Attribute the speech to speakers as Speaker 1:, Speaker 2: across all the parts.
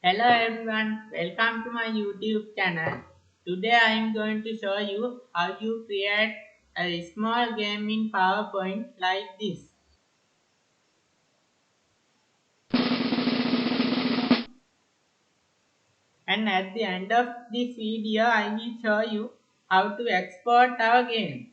Speaker 1: Hello everyone, welcome to my YouTube channel. Today I am going to show you how you create a small game in PowerPoint like this. And at the end of this video I will show you how to export our game.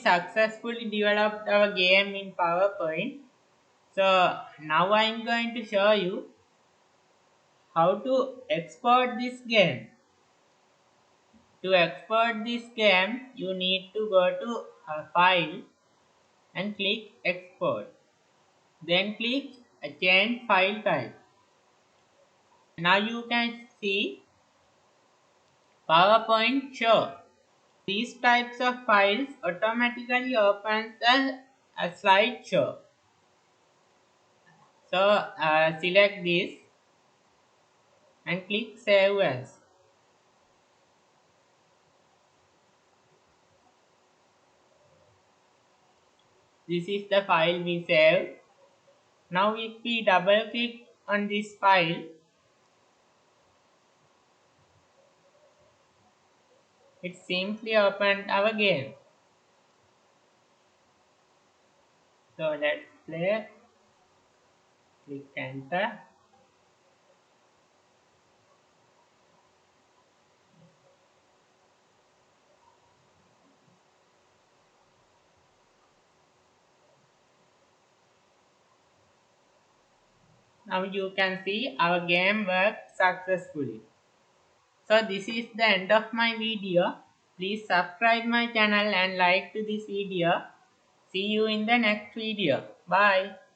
Speaker 1: successfully developed our game in PowerPoint. So now I am going to show you how to export this game. To export this game, you need to go to File and click Export. Then click Change File Type. Now you can see PowerPoint show. These types of files automatically opens a slideshow. So select this and click Save As. This is the file we saved. Now if we double click on this file, it simply opened our game. So let's play. Click enter. Now you can see our game worked successfully. So this is the end of my video. Please subscribe my channel and like to this video. See you in the next video. Bye.